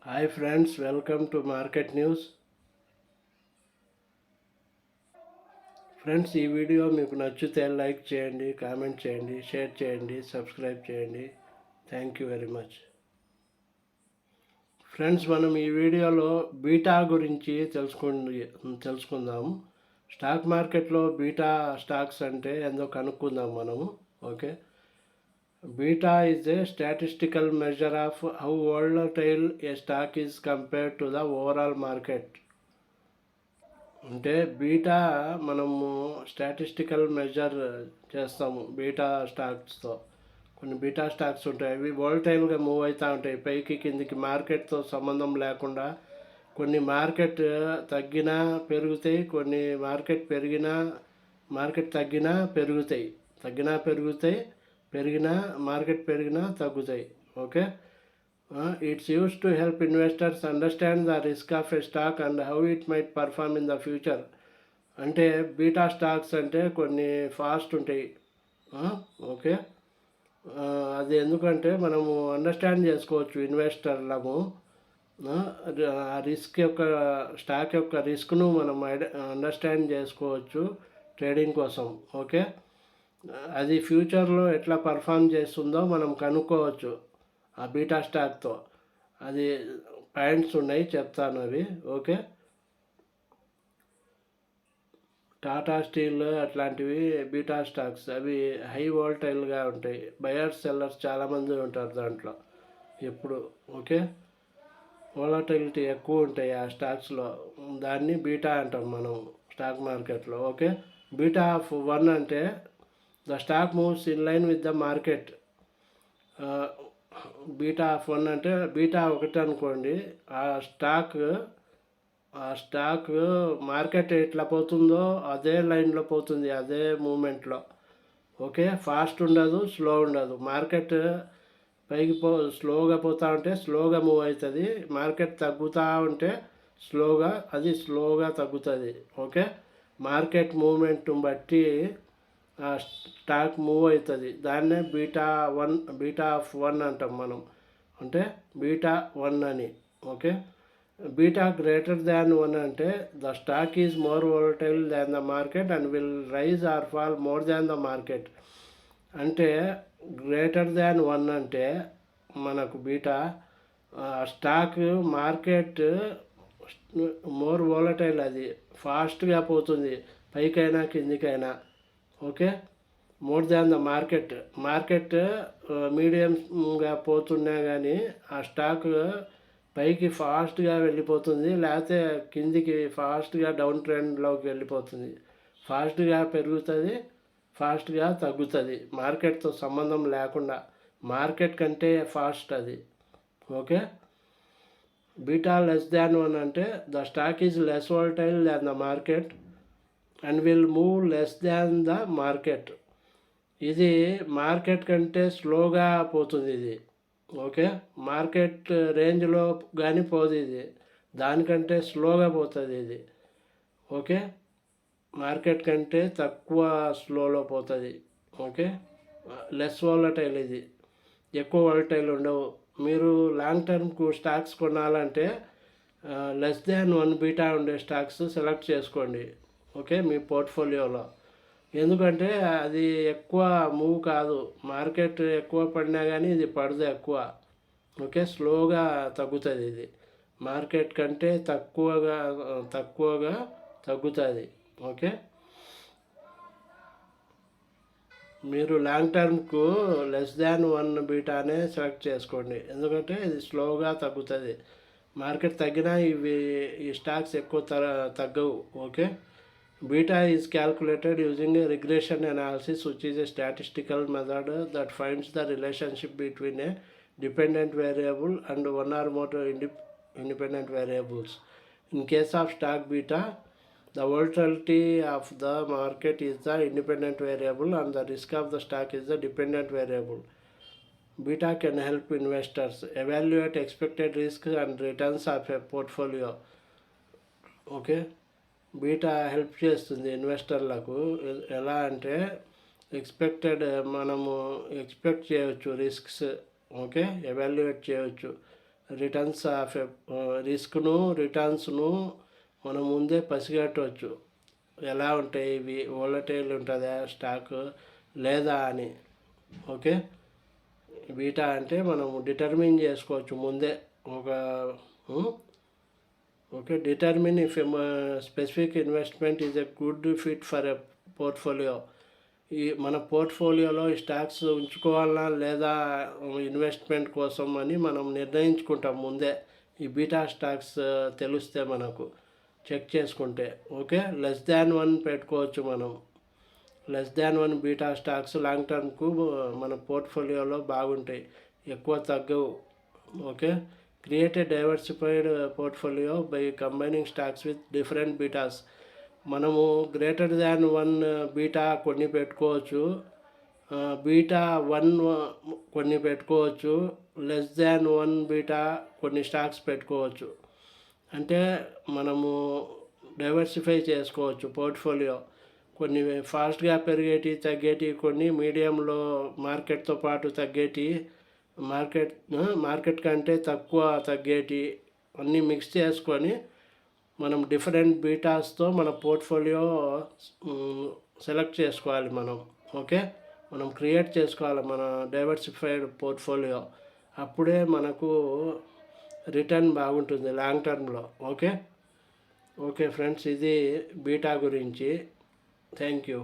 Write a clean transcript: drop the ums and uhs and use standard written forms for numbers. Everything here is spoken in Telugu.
Hi friends, welcome to market news. Friends, ఈ వీడియో మీకు నచ్చితే లైక్ చేయండి, కామెంట్ చేయండి, షేర్ చేయండి, సబ్స్క్రైబ్ చేయండి. Thank you very much. Friends, మనం ఈ వీడియోలో బీటా గురించి తెలుసుకుందాము. స్టాక్ మార్కెట్లో బీటా స్టాక్స్ అంటే ఏందో కనుక్కుందాం మనము. Okay. Beta is a statistical measure of how volatile a stock is compared to the overall market. అంటే బీటా మనము స్టాటిస్టికల్ మెజర్ చేస్తాము బీటా స్టాక్స్తో. కొన్ని బీటా స్టాక్స్ ఉంటాయి, అవి వోల్టైల్గా మూవ్ అవుతూ ఉంటాయి, పైకి కిందికి, మార్కెట్తో సంబంధం లేకుండా. కొన్ని మార్కెట్ తగ్గినా పెరుగుతాయి, కొన్ని మార్కెట్ పెరిగినా, మార్కెట్ తగ్గినా పెరుగుతాయి, తగ్గినా పెరుగుతాయి, పెరిగినా, మార్కెట్ పెరిగినా తగ్గుతాయి. Okay. It's used to help investors understand the risk of a stock and how it might perform in the future. అంటే బీటా స్టాక్స్ అంటే కొన్ని ఫాస్ట్ ఉంటాయి. ఓకే. అది ఎందుకంటే మనము అండర్స్టాండ్ చేసుకోవచ్చు ఇన్వెస్టర్లము. ఆ రిస్క్ యొక్క, స్టాక్ యొక్క రిస్క్ను మనం అండర్స్టాండ్ చేసుకోవచ్చు ట్రేడింగ్ కోసం. ఓకే. అది ఫ్యూచర్లో ఎట్లా పర్ఫామ్ చేస్తుందో మనం కనుక్కోవచ్చు ఆ బీటా స్టాక్తో. అది పాయింట్స్ ఉన్నాయి, చెప్తాను అవి. ఓకే. టాటా స్టీల్ అట్లాంటివి బీటా స్టాక్స్, అవి హై వోల్టైల్గా ఉంటాయి. బయర్స్ సెల్లర్స్ చాలామంది ఉంటారు దాంట్లో ఎప్పుడు. ఓకే. వోలటిలిటీ ఎక్కువ ఉంటాయి ఆ స్టాక్స్లో, దాన్ని బీటా అంటాం మనం స్టాక్ మార్కెట్లో. ఓకే. బీటా ఆఫ్ 1 అంటే the stock moves in line with the market. Beta of 1 అంటే బీటా 1 అనుకోండి, ఆ స్టాక్ మార్కెట్ ఎట్లా పోతుందో అదే లైన్లో పోతుంది, అదే మూమెంట్లో. ఓకే. ఫాస్ట్ ఉండదు, స్లో ఉండదు. మార్కెట్ పైకి స్లోగా పోతూ ఉంటే స్లోగా మూవ్ అవుతుంది, మార్కెట్ తగ్గుతూ ఉంటే అది స్లోగా తగ్గుతుంది. ఓకే. మార్కెట్ మూమెంట్ని బట్టి ఆ స్టాక్ మూవ్ అవుతుంది. దాన్నే బీటా ఆఫ్ 1 అంటాం మనం. అంటే బీటా 1 అని. ఓకే. బీటా గ్రేటర్ దాన్ 1 అంటే the stock is more volatile than the market and will rise or fall more than the market. అంటే గ్రేటర్ దాన్ 1 అంటే మనకు beta stock market more volatile, అది ఫాస్ట్గా పోతుంది, పైకైనా కిందికైనా. Okay. More than the market మీడియంగా పోతున్నా కానీ ఆ స్టాక్ పైకి ఫాస్ట్గా వెళ్ళిపోతుంది, లేకపోతే కిందికి ఫాస్ట్గా డౌన్ ట్రెండ్లోకి వెళ్ళిపోతుంది. ఫాస్ట్గా పెరుగుతుంది, ఫాస్ట్గా తగ్గుతుంది, మార్కెట్తో సంబంధం లేకుండా. మార్కెట్ కంటే ఫాస్ట్ అది. ఓకే. బీటా లెస్ దాన్ 1 అంటే the stock is less volatile than the market and will move less than the market. ఇది మార్కెట్ కంటే స్లోగా పోతుంది ఇది. ఓకే. మార్కెట్ రేంజ్లో కానీ పోదు ఇది, దానికంటే స్లోగా పోతుంది ఇది. ఓకే. మార్కెట్ కంటే తక్కువ స్లోలో పోతుంది. ఓకే. లెస్ వాలటైల్, ఇది ఎక్కువ వాలటైల్ ఉండవు. మీరు లాంగ్ టర్మ్కు స్టాక్స్ కొనాలంటే లెస్ దాన్ 1 బీటా ఉండే స్టాక్స్ సెలెక్ట్ చేసుకోండి. ఓకే. మీ పోర్ట్ఫోలియోలో. ఎందుకంటే అది ఎక్కువ మూవ్ కాదు, మార్కెట్ ఎక్కువ పడినా కానీ ఇది పడదు ఎక్కువ. ఓకే. స్లోగా తగ్గుతుంది ఇది, మార్కెట్ కంటే తక్కువగా తగ్గుతుంది. ఓకే. మీరు లాంగ్ టర్మ్కు లెస్ దాన్ 1 బీటానే సెలెక్ట్ చేసుకోండి, ఎందుకంటే ఇది స్లోగా తగ్గుతుంది. మార్కెట్ తగ్గినా ఈ స్టాక్స్ ఎక్కువ తగ్గవు. Okay. Beta is calculated using a regression analysis, which is a statistical method that finds the relationship between a dependent variable and one or more independent variables. In case of stock beta, the volatility of the market is the independent variable and the risk of the stock is the dependent variable. Beta can help investors evaluate expected risks and returns of a portfolio. Okay. Beta help చేస్తుంది ఇన్వెస్టర్లకు. ఎలా అంటే మనము ఎక్స్పెక్ట్ చేయవచ్చు రిస్క్స్. ఓకే. ఎవాల్యుయేట్ చేయవచ్చు రిటర్న్స్ ఆఫ్ రిస్క్ను రిటర్న్స్ను మనం ముందే పసిగట్టవచ్చు. ఎలా ఉంటాయి ఇవి, వోలటైల్ ఉంటుందా స్టాక్ లేదా అని. ఓకే, బీటా అంటే మనం డిటర్మిన్ చేసుకోవచ్చు ముందే ఒక okay. Determine if specific investment is a good fit for a portfolio. ఈ మన పోర్ట్ఫోలియోలో ఈ స్టాక్స్ ఉంచుకోవాలా లేదా ఇన్వెస్ట్మెంట్ కోసం అని మనం నిర్ణయించుకుంటాం ముందే. ఈ బీటా స్టాక్స్ తెలిస్తే మనకు చెక్ చేసుకుంటే. ఓకే, లెస్ దాన్ 1 పెట్టుకోవచ్చు మనం. Less than 1 beta stocks long టర్మ్కు మన పోర్ట్ఫోలియోలో బాగుంటాయి, ఎక్కువ తగ్గవు. Okay, create a diversified portfolio by combining stocks with different betas. మనము గ్రేటర్ దాన్ 1 బీటా కొన్ని పెట్టుకోవచ్చు, బీటా 1 కొన్ని పెట్టుకోవచ్చు, లెస్ దాన్ 1 బీటా కొన్ని స్టాక్స్ పెట్టుకోవచ్చు. అంటే మనము డైవర్సిఫై చేసుకోవచ్చు పోర్ట్ఫోలియో. కొన్ని ఫాస్ట్గా పెరిగేటి తగ్గేటి, కొన్ని మీడియంలో మార్కెట్తో పాటు తగ్గేటి, మార్కెట్ కంటే తక్కువ తగ్గేటి అన్నీ మిక్స్ చేసుకొని మనం డిఫరెంట్ బీటాస్తో మన పోర్ట్ఫోలియో సెలెక్ట్ చేసుకోవాలి మనం. ఓకే, మనం క్రియేట్ చేసుకోవాలి మన డైవర్సిఫైడ్ పోర్ట్ఫోలియో. అప్పుడే మనకు రిటర్న్ బాగుంటుంది లాంగ్ టర్మ్లో. ఓకే ఓకే ఫ్రెండ్స్, ఇది బీటా గురించి. Thank you.